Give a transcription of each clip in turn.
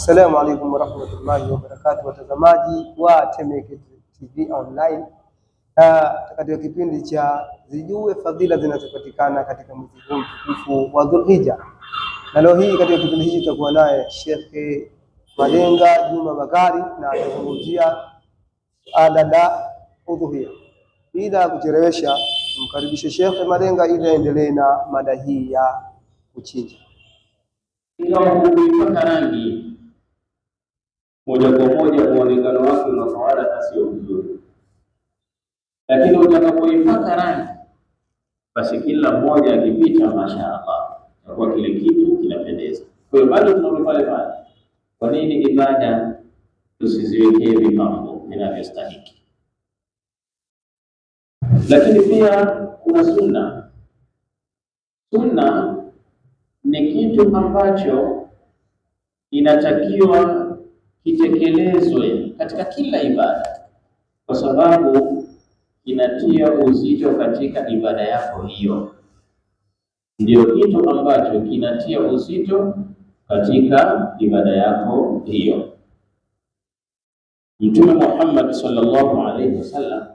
Assalamu alaikum warahmatullahi wabarakatuh, watazamaji wa Temeke TV online. Katika kipindi cha zijue fadhila zinazopatikana katika mwezi huu mtukufu wa Dhulhijja, na leo hii katika kipindi hiki tutakuwa naye Sheikh Malenga Juma Bakari na atazungumzia ada la udhuhia. Bila kuchelewesha, mkaribishe Sheikh Malenga ili aendelee na mada hii ya kuchinja. Kuipaka rangi moja kwa moja muonekano wake unafahala sio mzuri, lakini utakapoipaka rangi basi kila mmoja akipita mashaallah kwa kile kitu kinapendeza. Kwa hiyo bado tunarudi pale pale, kwa nini ibada tusiziwekee vipambo vinavyostahiki? Lakini pia kuna sunna. Sunna ni kitu ambacho inatakiwa kitekelezwe katika kila ibada, kwa sababu inatia uzito katika ibada yako hiyo. Ndio kitu ambacho kinatia uzito katika ibada yako hiyo. Mtume Muhammad sallallahu alaihi wasallam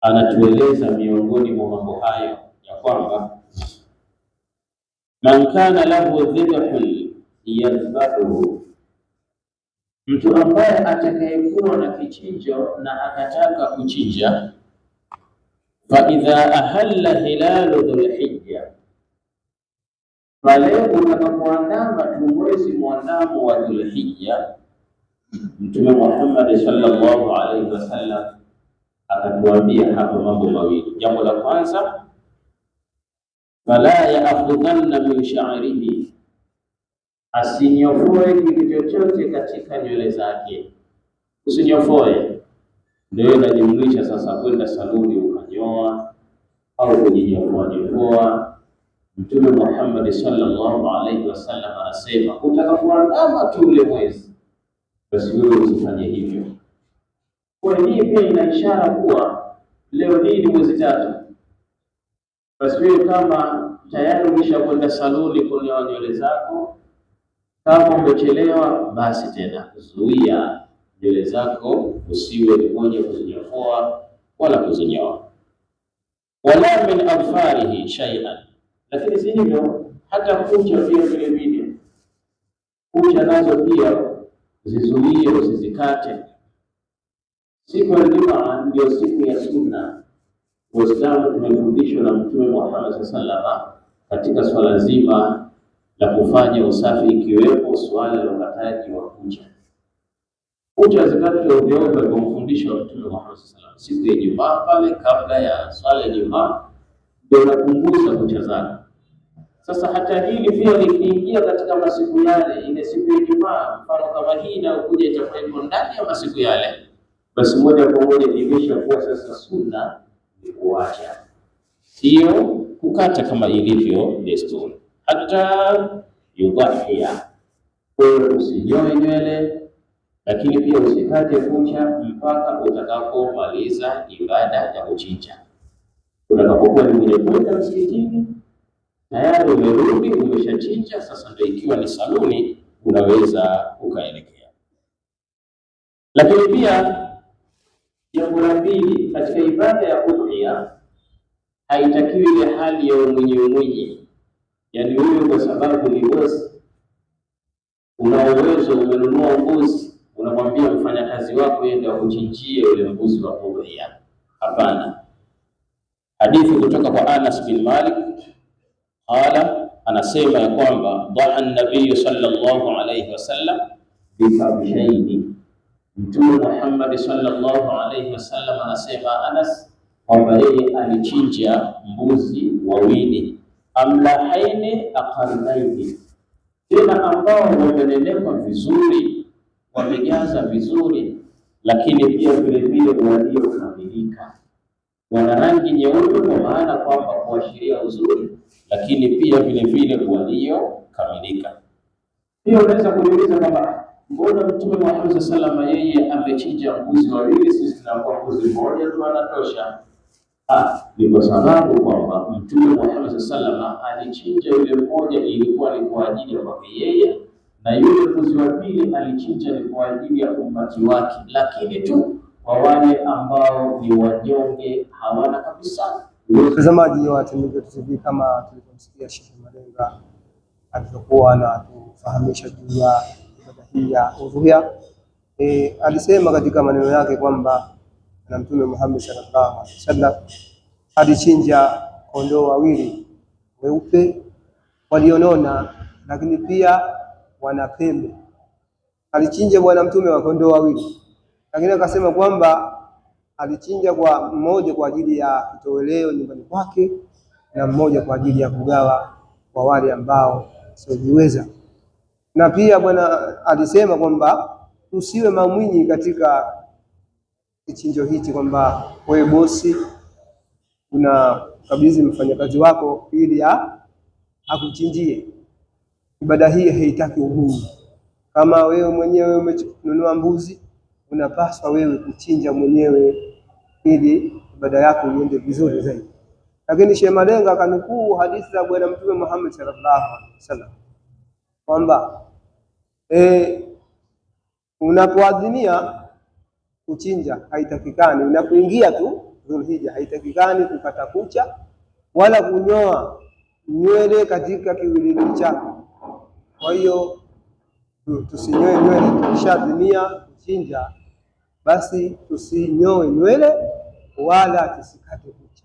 anatueleza miongoni mwa mambo hayo ya kwamba man kana lahu dhibhun yadhbahu, mtu ambaye atakayekuwa na kichinjo na akataka kuchinja, fa idha ahalla hilalu dhulhijja, pale utakapoandama tu mwezi mwandamo wa Dhulhijja, Mtume Muhammad sallallahu alaihi wasallam akatuambia hapa mambo mawili. Jambo la kwanza, fala ya'khudhanna min sha'rihi, asinyofoe kitu chochote katika nywele zake. Usinyofoe. Ndio inajumlisha sasa kwenda saluni ukanyoa au kujinyofoa. Mtume Muhammad sallallahu alaihi wasallam anasema utakapoandama tu ule mwezi, basi wewe usifanye hivyo. Kwa hii pia ina ishara kuwa leo hii ni mwezi tatu, basi wewe kama tayari umeshakwenda saluni kunyoa nywele zako, kama umechelewa, basi tena zuia nywele zako, usiwe mwenye kuzinyofoa wala kuzinyoa. Wala min adfarihi shay'an, lakini si hivyo, hata kucha pia vile vile, kucha nazo pia zizuie, usizikate. Siku ya Ijumaa ndio siku ya sunna. Waislamu tumefundishwa na Mtume Muhammad sallallahu alaihi wasallam katika swala zima la kufanya usafi, ikiwepo swala la ukataji wa kucha. Kucha zikatwe ovyo ovyo kwa mfundisho wa Mtume Muhammad sallallahu alaihi wasallam. Siku ya Ijumaa pale kabla ya swala ya Ijumaa ndio unapunguza kucha zako. Sasa hata hili pia likiingia katika masiku yale, ile siku ya Ijumaa mfano kama hii na kuja itakuwa ndani ya masiku yale, basi moja kwa moja imeshakuwa sasa sunna ni kuacha, sio kukata kama ilivyo desturi. Hata yudhahia, kwa usinyoe nywele, lakini pia usikate kucha mpaka utakapomaliza ibada ya kuchinja. Utakapokuwa ni mwenye kwenda msikitini, tayari umerudi, umeshachinja, sasa ndio ikiwa ni saluni unaweza ukaelekea. Lakini pia jambo la pili katika ibada ya udhiya, haitakiwi ile hali ya umwinyi, yaani wewe kwa sababu ni bosi, una uwezo, umenunua mbuzi, unamwambia mfanyakazi wako yende akuchinjie ule mbuzi wa udhiya. Hapana. Hadithi kutoka kwa Anas bin Malik qala, anasema ya kwamba dhaha an-nabiy sallallahu alayhi wasallam bikabshaini, Mtume Muhammad sallallahu alayhi wasallam anasema Anas kwamba yeye alichinja mbuzi wawili, amlahaini aqarnaini, tena ambao wamenenepa vizuri, wamejaza vizuri, lakini pia vile vile waliokamilika, wana rangi nyeupe kwa maana kwamba kuashiria uzuri, lakini pia vile vile waliokamilika. Pia unaweza kujiuliza kwamba mbona Mtume Muhammad sallallahu alaihi wasallam yeye amechinja mbuzi wawili, sisi tunakuwa mbuzi mmoja tu anatosha? Ni kwa sababu kwamba Mtume Muhammad sallallahu alaihi wasallam alichinja yule mmoja ilikuwa ni kwa ajili ya kwake yeye na yule mbuzi wa pili alichinja ni kwa ajili ya umati wake, lakini tu kwa wale ambao ni wanyonge, hawana kabisa. Mtazamaji wa Temeke TV, kama tulivyomsikia Sheikh Malenga alivyokuwa anatufahamisha juu ya ibada hii ya udhuhia, alisema katika maneno yake kwamba na Mtume Muhammad sallallahu alaihi wasallam alichinja kondoo wawili weupe walionona, lakini pia wana pembe. Alichinja bwana Mtume wa kondoo wawili, lakini akasema kwamba alichinja kwa mmoja kwa ajili ya kitoweleo nyumbani kwake na mmoja kwa ajili ya kugawa kwa wale ambao wasiojiweza. Na pia bwana alisema kwamba usiwe mamwinyi katika kichinjo hichi, kwamba wewe bosi unakabidhi mfanyakazi wako ili akuchinjie. Ibada hii haitaki uhuru. Kama wewe mwenyewe umenunua mbuzi, unapaswa wewe kuchinja mwenyewe ili ibada yako iende vizuri zaidi. Lakini Sheikh Malenga akanukuu hadithi za bwana Mtume Muhammad sallallahu alaihi wasallam kwamba unapoadhinia kuchinja haitakikani, unapoingia tu Dhulhijja haitakikani kukata kucha wala kunyoa nywele katika kiwiliwili chako. Kwa hiyo tusinyoe nywele. Tukishadhinia kuchinja, basi tusinyoe nywele wala tusikate kucha.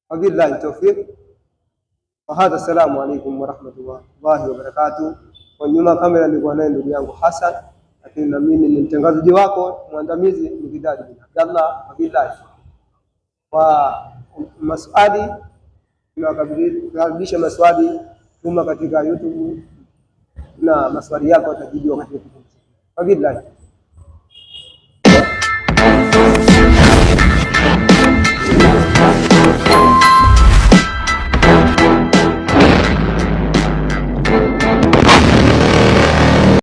Wabillahi tawfiq. Wa hadha, assalamu alaykum wa rahmatullahi wa barakatuh. Kwa nyuma kamera nilikuwa naye ndugu yangu Hassan, lakini na mimi ni mtangazaji wako mwandamizi Mikdadi bin Abdallah. Wabillahi wa maswali, tunakaribisha maswali tuma katika YouTube na maswali yako yatajibiwa katika kipindi. Wabillahi.